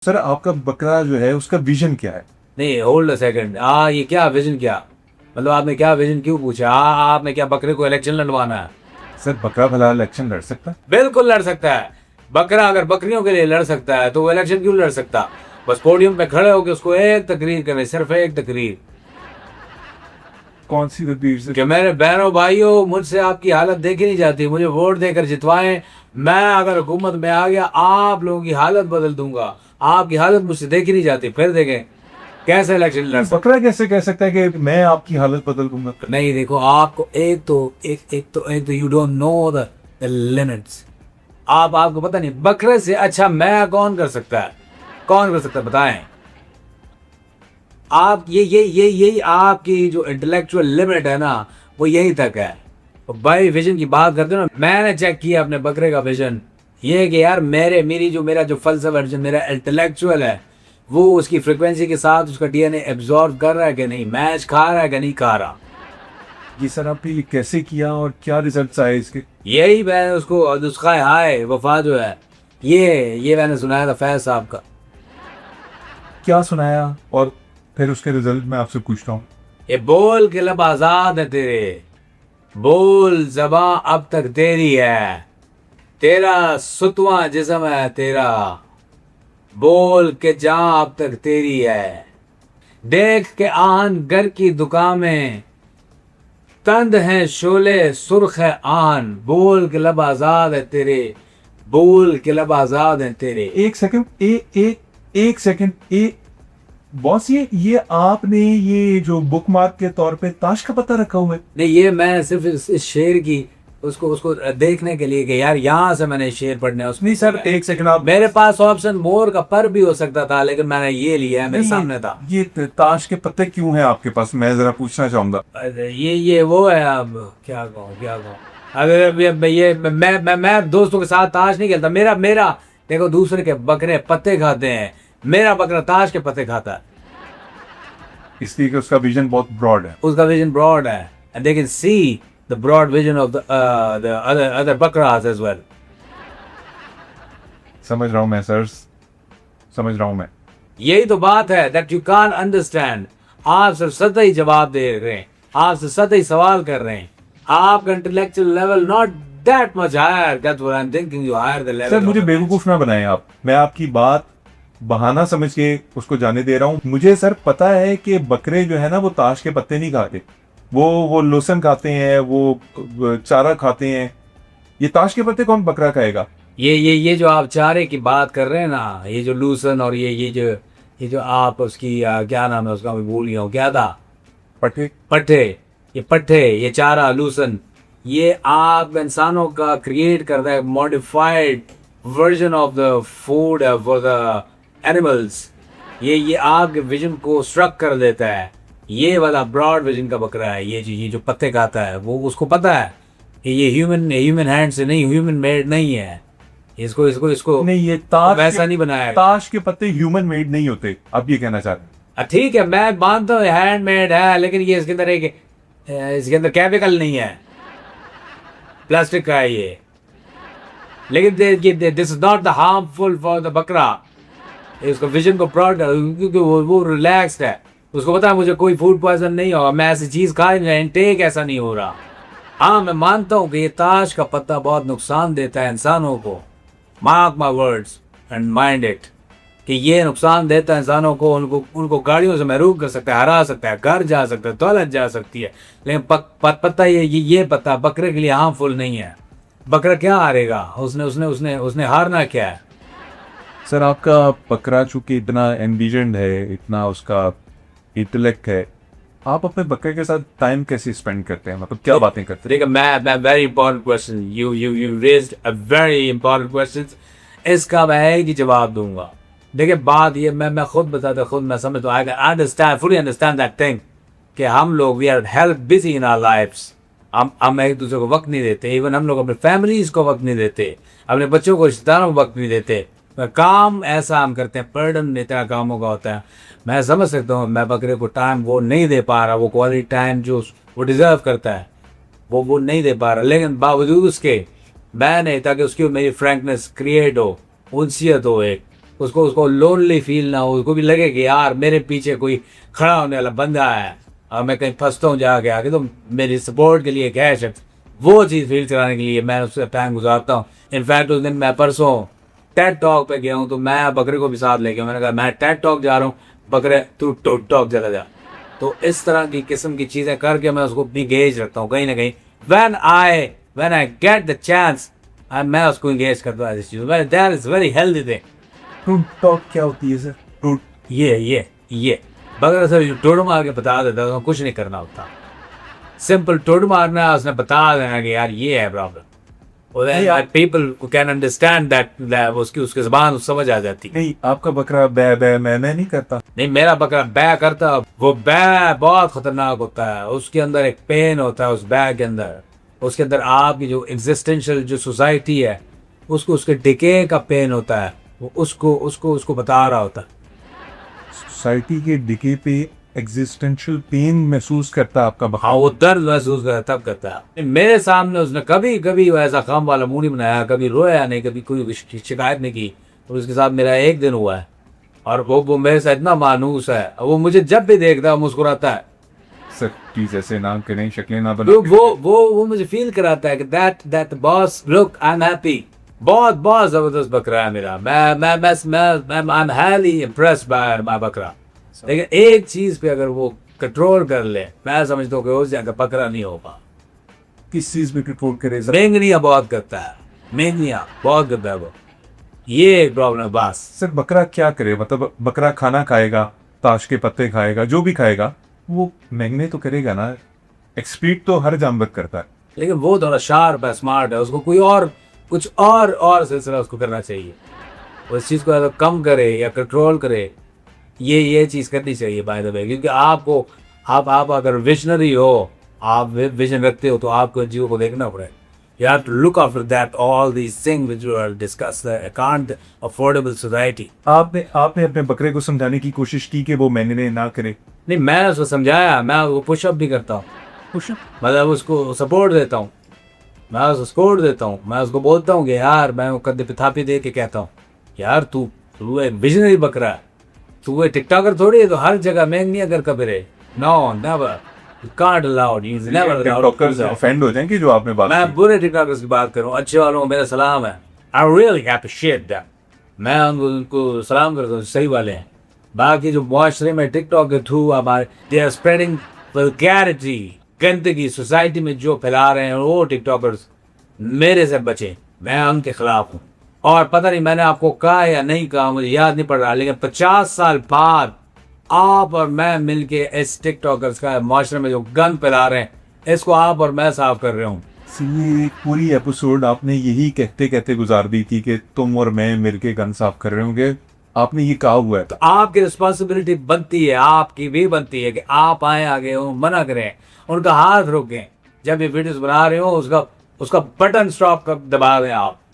Sir आपका बकरा जो है उसका विजन क्या है? नहीं, होल्ड अ सेकंड। ये क्या विजन? क्या मतलब आपने क्या विजन क्यों पूछा? आपने क्या बकरे को इलेक्शन लड़वाना है? सर बकरा भला इलेक्शन लड़ सकता है? बिल्कुल लड़ सकता है। बकरा अगर बकरियों के लिए लड़ सकता है तो वो इलेक्शन क्यों लड़ सकता? बस पोडियम पे खड़े होकर उसको एक तकरीर करें, सिर्फ एक तकरीर कौन सी तकदीर से? कि मेरे बहनों भाइयों, मुझसे आपकी हालत देखी नहीं जाती, मुझे वोट देकर जितवाएं। मैं अगर हुकूमत में आ गया आप लोगों की हालत बदल दूंगा। आपकी हालत मुझसे देखी नहीं जाती, फिर देखें कैसे इलेक्शन लड़ सकते। बकरा कैसे कह सकता है कि मैं आपकी हालत बदल दूंगा? नहीं, देखो, आपको एक तो you don't know the limits. आपको पता नहीं बकरे से अच्छा मैं कौन कर सकता है? कौन कर सकता है बताएं? आप ये आपकी जो इंटेलेक्चुअल लिमिट है ना, वो यही तक है। तो भाई विजन की बात करते हो ना, मैंने चेक किया अपने बकरे का विजन। ये है कि यार मेरा जो फलसफा जो मेरा इंटेलेक्चुअल है, वो उसकी फ्रिक्वेंसी के साथ उसका डीएनए एब्जॉर्ब कर रहा है कि नहीं, मैच खा रहा है कि नहीं खा रहा। ये सर आपने ये कैसे किया और क्या रिजल्ट आए इसके? यही मैंने उसको नुस्खा हाय वफा जो है, ये मैंने सुनाया था फैज साहब का। क्या सुनाया और फिर उसके रिजल्ट मैं आपसे पूछता हूँ। ये बोल के लब आजाद है तेरे, बोल ज़बां अब तक तेरी है, तेरा सुतवा जिस्म है तेरा, बोल के जान अब तक तेरी है। देख के आन घर की दुकान में, तंद है शोले सुर्ख है आन, बोल के लब आजाद है तेरे, बोल के लब आजाद है तेरे। एक सेकंड, एक सेकंड, बॉस ये आपने ये जो बुकमार्क के तौर पे ताश का पत्ता रखा हुआ है? नहीं, ये मैं सिर्फ इस शेर की उसको देखने के लिए कि यार यहाँ से मैंने शेर पढ़ने है। नहीं सर एक सेकंड, आप मेरे पास ऑप्शन मोर का पर भी हो सकता था, लेकिन मैंने ये लिया है, मेरे सामने था। ये ताश के पत्ते क्यों हैं आपके पास, मैं जरा पूछना चाहूंगा। अरे ये वो है, अब क्या कहूँ। अगर मैं दोस्तों के साथ ताश नहीं खेलता। मेरा देखो, दूसरे के बकरे पत्ते खाते हैं, मेरा बकरा ताश के पत्ते खाता है। इसलिए कि उसका विजन बहुत ब्रॉड है। उसका विजन ब्रॉड है, and they can see the broad vision of the other बकरास एज वेल। समझ रहा हूँ मैं सर, समझ रहा हूँ मैं। यही तो बात है दैट यू कांट अंडरस्टैंड। आप सिर्फ सतही जवाब दे रहे हैं, आप सिर्फ सतही सवाल कर रहे हैं। आपका intellectual level not that much higher, that's what I am thinking, you higher the level. Sir मुझे बेवकूफ ना बनाएं आप, मैं आपकी बात बहाना समझ के उसको जाने दे रहा हूँ। मुझे सर पता है कि बकरे जो है ना वो ताश के पत्ते नहीं खाते, वो लहसुन खाते हैं, वो चारा खाते हैं। ये ताश के पत्ते कौन बकरा खाएगा? ये जो आप चारे की बात कर रहे हैं ना, ये जो लूसन और ये जो आप उसकी क्या नाम है उसका, मैं भूल गया हूँ, क्या था? पट्टे। पट्टे, ये चारा लूसन, ये आप इंसानों का क्रिएट करता है modified version of the food for the animals. ये आपके विजन को स्ट्रक कर देता है। ये वाला ब्रॉड विजन का बकरा है, ये जो पत्ते खाता है, वो उसको पता है कि ये ह्यूमन हैंड से नहीं, ह्यूमन मेड नहीं है। इसको नहीं, ये ताश वैसा नहीं बनाया। ताश के पत्ते ह्यूमन मेड नहीं होते, आप ये कहना चाह रहे हैं? ठीक है, मैं मानता हूँ हैंड मेड है, लेकिन ये इसके अंदर केमिकल नहीं है, प्लास्टिक का है ये। लेकिन this is not the harmful for the बकरा। उसका विजन को प्रॉड, क्योंकि वो रिलैक्स्ड है, उसको पता है मुझे कोई फूड पॉइजन नहीं होगा, मैं ऐसी चीज खा इंटेक ऐसा नहीं हो रहा। हाँ, मैं मानता हूँ कि ये ताश का पत्ता बहुत नुकसान देता है इंसानों को। Mark my words and mind it, कि ये नुकसान देता है इंसानों को। उनको गाड़ियों से महरूम कर सकता है, हरा सकता है, घर जा सकता है, दौलत जा सकती है। लेकिन पत्ता ये पत्ता बकरे के लिए हार्मफुल नहीं है। बकरा क्या हारेगा? उसने हारना क्या है? सर आपका बकरा चूंकि इतना एम्बिशन्ड है, इतना उसका इंटेलेक्ट है, आप अपने बकरे के साथ टाइम कैसे स्पेंड करते हैं, मतलब क्या बातें करते हैं? देखिए, मैं very important question, you raised a very important question. इसका मैं एक ही जवाब दूंगा। देखिए, बात ये मैं खुद बताता, खुद मैं समझ, I understand, fully understand that thing कि हम लोग we are help busy in our lifes. हम एक दूसरे को वक्त नहीं देते। इवन हम लोग अपने फैमिलीज को वक्त नहीं देते, अपने बच्चों को, रिश्तेदारों को वक्त नहीं देते। काम ऐसा हम करते हैं, बर्डन इतना कामों का होता है। मैं समझ सकता हूँ, मैं बकरे को टाइम वो नहीं दे पा रहा, वो क्वालिटी टाइम जो वो डिज़र्व करता है वो नहीं दे पा रहा। लेकिन बावजूद उसके मैंने, ताकि उसकी मेरी फ्रैंकनेस क्रिएट हो, उनसियत हो, एक उसको उसको लोनली फील ना हो, उसको भी लगे कि यार मेरे पीछे कोई खड़ा होने वाला बंदा है और मैं कहीं फंसता हूँ जाके आगे तो मेरी सपोर्ट के लिए एक है शख्स, वो चीज़ फील कराने के लिए मैं उससे टाइम गुजारता हूँ। इनफैक्ट उस दिन मैं परसों टेड टॉक पे गया हूँ तो मैं बकरे को भी साथ लेके मैंने कहा मैं टेड टॉक जा रहा हूँ, बकरे तू टोट टॉक चला जा। तो इस तरह की किस्म की चीज़ें करके मैं उसको इंगेज रखता हूँ कहीं ना कहीं। when I get the chance मैं उसको इंगेज करता हूँ इस चीज़ में। That is very healthy thing. Truth talk क्या होती है सर? ट्रूथ ये बगैर सर टोड़ मार के बता देता है, कुछ नहीं करना होता, सिंपल टोड़ मारना है, उसने बता देना कि यार ये है problem, people can understand that उसकी जबान समझ आ जाती। नहीं, आपका बकरा बै बै मैं नहीं करता। नहीं, मेरा बकरा बै करता, वो बै बहुत खतरनाक होता है, उसके अंदर एक पेन होता है, उस बै के अंदर, उसके अंदर आपकी जो एग्जिस्टेंशियल जो सोसाइटी है उसको उसके डिके का पेन होता है, वो उसको उसको उसको बता रहा होता है। सोसाइटी के डिके पे एग्जिस्टेंशियल पेन महसूस करता आपका बकरा? हाँ, वो दर्द महसूस करता तब करता है। मेरे सामने उसने कभी कभी ऐसा काम वाला मुंह नहीं बनाया, कभी रोया नहीं, कभी कोई शिकायत नहीं की। और उसके साथ मेरा एक दिन हुआ है और वो मेरे साथ इतना मानूस है, वो मुझे जब भी देखता है मुस्कुराता है। सर प्लीज ऐसे ना करें, शक्लें ना तो बनाएं। वो मुझे फील कराता है कि that boss look I am happy. बहुत बहुत जबरदस्त बकरा है मेरा। मैं I am highly impressed by my बकरा। लेकिन एक चीज पे अगर वो कंट्रोल कर ले, मैं समझता हूँ कि उस जगह बकरा नहीं होगा। किस चीज पे कंट्रोल करे सर? मेंगनिया बहुत करता है, मेंगनिया बहुत करता है वो, ये एक प्रॉब्लम है बस। सर बकरा क्या करे? मतलब बकरा खाना खाएगा, ताश के पत्ते खाएगा, जो भी खाएगा वो महंगे तो करेगा ना। एक्सप्लीट तो हर जानवर करता है। लेकिन वो थोड़ा शार्प है, स्मार्ट है, उसको कोई और कुछ और सिलसिला उसको करना चाहिए। उस चीज़ को अगर कम करे या कंट्रोल करे, ये चीज़ करनी चाहिए बाय द वे। क्योंकि आपको आप अगर विजनरी हो, आप विजन रखते हो, तो आपको जीवों को देखना पड़ेगा। You have to look after that, all these things which were discussed, the can't affordable society. आपने अपने बकरे को समझाने की कोशिश की कि वो मैंने ना करे? नहीं, मैं उसको समझाया, मैं वो पुशअप भी करता हूँ, मतलब उसको सपोर्ट देता हूँ, मैं उसको सपोर्ट देता हूँ, मैं उसको बोलता हूँ कि यार, मैं वो कंधे पे थापी दे के कहता हूँ यार तू एक विजनरी बकरा है, तू एक टिकटॉकर थोड़ी है तो हर जगह महंगी अगर कबरे। No never, you can't allowed, you never allowed. टिकटॉकर्स ऑफेंड हो जाएंगे जो आपने बात मैं की। बुरे टिकटॉकर्स की बात करूँ, अच्छे वालों को मेरा सलाम है। आई रियली अप्रिशिएट दैट, मैं उनको सलाम करता हूँ, सही वाले हैं। बाकी जो मुआशरे में टिकटॉक के थ्रू हमारे दे आर स्प्रेडिंग वल्गैरिटी, गंदगी सोसाइटी में जो फैला रहे हैं, वो टिकटॉकर्स मेरे से बचे, मैं उनके खिलाफ हूँ। और पता नहीं मैंने आपको कहा या नहीं कहा, मुझे याद नहीं पड़ रहा, लेकिन 50 साल बाद आप और मैं मिलके इस टिकटॉकर्स का मुआशरे में जो गंद फैला रहे हैं, इसको आप और मैं साफ कर रहे हूँ। ये पूरी एपिसोड आपने यही कहते कहते गुजार दी थी कि तुम और मैं मिलके गन साफ कर रहे होंगे। आपने ये कहा हुआ है। तो आपकी रिस्पॉन्सिबिलिटी बनती है, आपकी भी बनती है कि आप आए आगे हो, मना करें, उनका हाथ रोकें। जब ये वीडियोस बना रहे हो उसका बटन स्टॉप कर दबा दें आप।